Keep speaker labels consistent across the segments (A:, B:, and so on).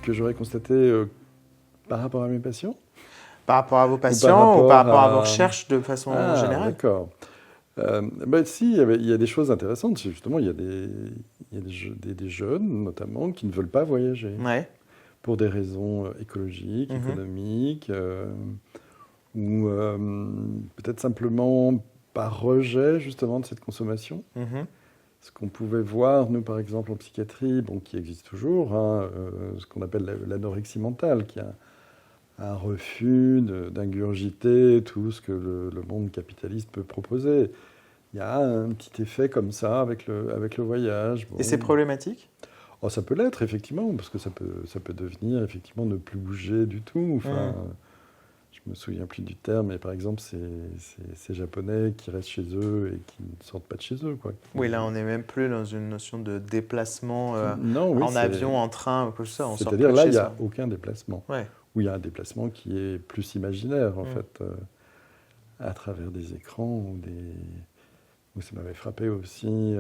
A: que j'aurais constaté par rapport à mes patients?
B: Par rapport à vos patients ou par rapport à vos recherches de façon
A: Ah,
B: générale?
A: d'accord. Si, il y a des choses intéressantes. Justement, il y a des jeunes, notamment, qui ne veulent pas voyager
B: Ouais.
A: pour des raisons écologiques,
B: Mhm.
A: économiques, ou peut-être simplement par rejet, justement, de cette consommation.
B: Mhm.
A: Ce qu'on pouvait voir, nous, par exemple, en psychiatrie, bon, qui existe toujours, hein, ce qu'on appelle l'anorexie mentale, qui a un refus d'ingurgiter tout ce que le monde capitaliste peut proposer. Il y a un petit effet comme ça avec le voyage.
B: Et c'est
A: Bon.
B: problématique?
A: Oh, ça peut l'être, effectivement, parce que ça peut devenir, effectivement, ne plus bouger du tout. Enfin, je me souviens plus du terme, mais par exemple, ces Japonais qui restent chez eux et qui ne sortent pas de chez eux, quoi.
B: Oui, là, on n'est même plus dans une notion de déplacement
A: Non, oui,
B: en avion, en train, ou quoi que ce soit. On sort
A: c'est-à-dire
B: plus de
A: là,
B: chez
A: il n'y
B: soi.
A: a aucun déplacement.
B: Ouais.
A: Ou il y a un déplacement qui est plus imaginaire, en
B: Mm.
A: fait, à travers des écrans ou des... Où ça m'avait frappé aussi.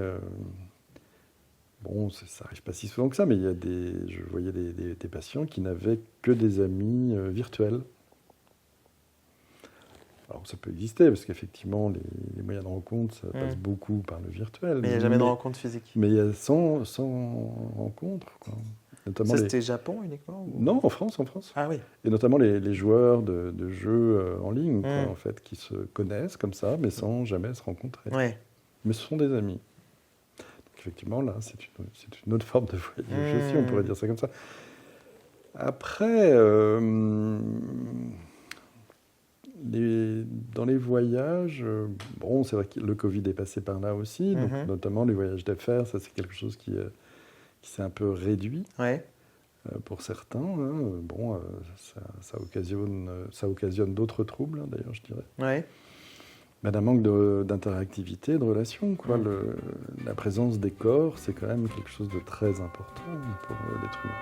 A: Bon, ça n'arrive pas si souvent que ça, mais je voyais des patients qui n'avaient que des amis virtuels. Alors ça peut exister, parce qu'effectivement, les moyens de rencontre, ça passe beaucoup par le virtuel.
B: Mais il n'y a jamais de rencontre physique.
A: Mais il y a 100 rencontres, quoi. Notamment
B: Ça, c'était Japon uniquement ou...
A: Non, en France.
B: Ah oui.
A: Et notamment les joueurs de jeux en ligne, quoi,
B: Mm.
A: en fait, qui se connaissent comme ça, mais sans jamais se rencontrer.
B: Ouais.
A: Mais ce sont des amis. Donc effectivement, là, c'est une autre forme de voyage aussi, on pourrait dire ça comme ça. Après, dans les voyages, bon, c'est vrai que le Covid est passé par là aussi, donc notamment les voyages d'affaires, ça c'est quelque chose qui s'est un peu réduit.
B: Ouais.
A: Pour certains, hein. Bon, ça occasionne d'autres troubles, hein, d'ailleurs, je dirais.
B: Ouais.
A: Mais un manque d'interactivité, de relation, quoi. La présence des corps, c'est quand même quelque chose de très important pour l'être humain.